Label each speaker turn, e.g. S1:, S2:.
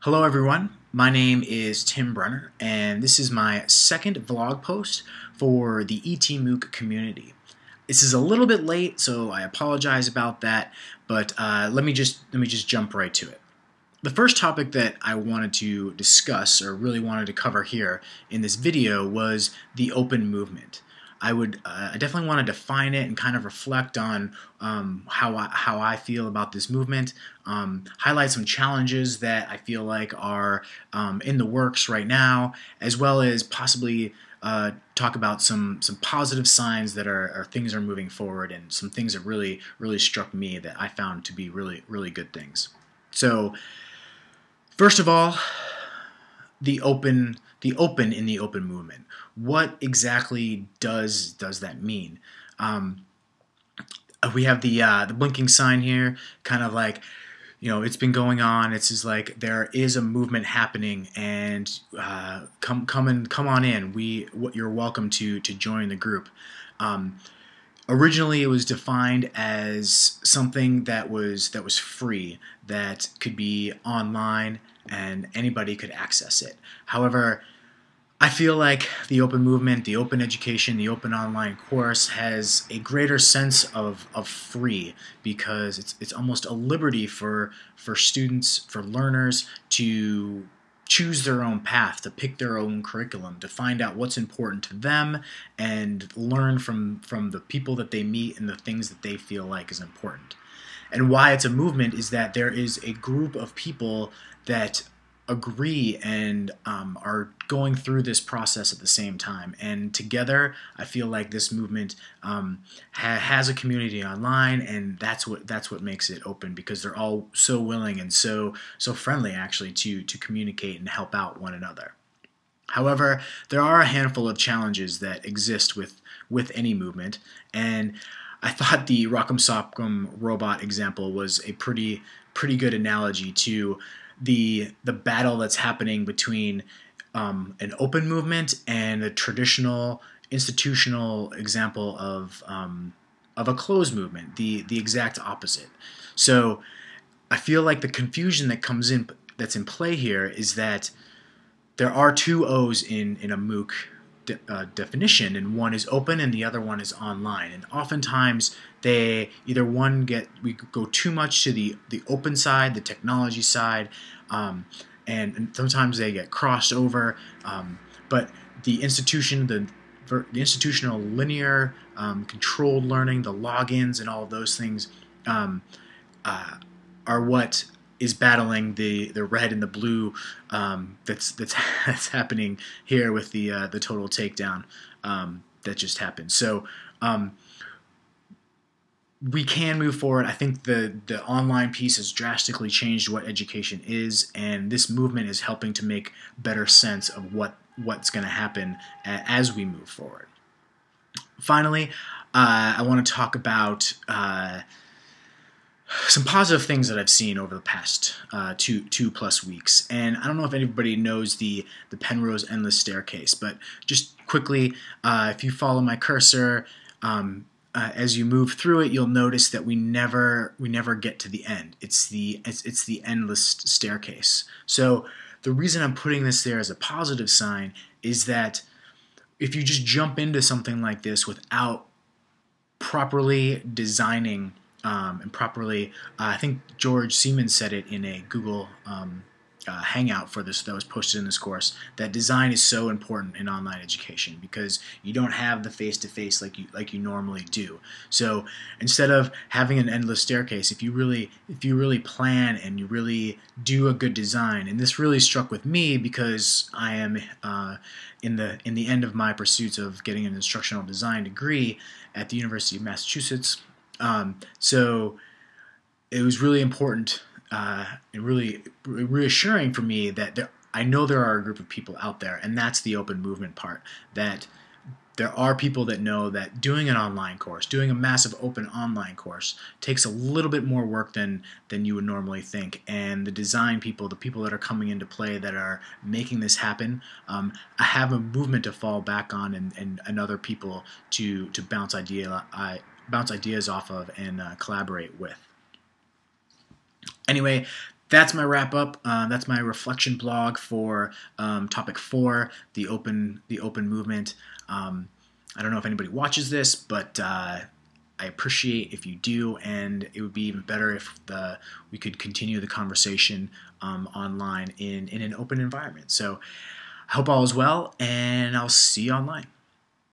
S1: Hello everyone, my name is Tim Brenner and this is my second vlog post for the ETMOOC community. This is a little bit late, so I apologize about that, but let me just jump right to it. The first topic that I wanted to discuss, or really wanted to cover here in this video, was the open movement. I definitely want to define it and kind of reflect on how I feel about this movement, highlight some challenges that I feel like are in the works right now, as well as possibly talk about some positive signs that are things are moving forward, and some things that really struck me that I found to be really good things. So first of all, the open in the open movement. What exactly does that mean? We have the blinking sign here, kind of like, it's been going on. It's just like there is a movement happening, and come on in. You're welcome to join the group. Originally, it was defined as something that was free, that could be online, and anybody could access it. However, I feel like the open movement, the open education, the open online course has a greater sense of free, because it's almost a liberty for students, for learners to choose their own path, to pick their own curriculum, to find out what's important to them, and learn from the people that they meet and the things that they feel like is important. And why it's a movement is that there is a group of people that agree and are going through this process at the same time, and together I feel like this movement has a community online, and that's what makes it open, because they're all so willing and so friendly actually to communicate and help out one another. However, there are a handful of challenges that exist with any movement, and I thought the Rock'em Sock'em Robot example was a pretty good analogy to the battle that's happening between an open movement and a traditional institutional example of a closed movement, the exact opposite. So I feel like the confusion that's in play here is that there are two O's in a MOOC definition, and one is open and the other one is online. And oftentimes we go too much to the open side, the technology side, and sometimes they get crossed over. But the institutional linear controlled learning, the logins, and all of those things are what is battling the red and the blue that's happening here with the total takedown that just happened. So we can move forward. I think the online piece has drastically changed what education is, and this movement is helping to make better sense of what's going to happen as we move forward. Finally, I want to talk about some positive things that I've seen over the past two plus weeks. And I don't know if anybody knows the Penrose Endless Staircase, but just quickly, if you follow my cursor, as you move through it, you'll notice that we never get to the end. It's the endless staircase. So the reason I'm putting this there as a positive sign is that if you just jump into something like this without properly designing and properly, I think George Siemens said it in a Google hangout for this that was posted in this course, that design is so important in online education, because you don't have the face-to-face like you normally do. So instead of having an endless staircase, if you really plan and you really do a good design, and this really struck with me because I am in the end of my pursuits of getting an instructional design degree at the University of Massachusetts. So it was really important and really reassuring for me that I know there are a group of people out there, and that's the open movement part, that there are people that know that doing an online course, doing a massive open online course, takes a little bit more work than you would normally think. And the design people, the people that are coming into play that are making this happen, I have a movement to fall back on, and other people to bounce ideas off of and collaborate with. Anyway, that's my wrap up. That's my reflection blog for topic 4, the open movement. I don't know if anybody watches this, but I appreciate if you do, and it would be even better if we could continue the conversation online in an open environment. So I hope all is well, and I'll see you online.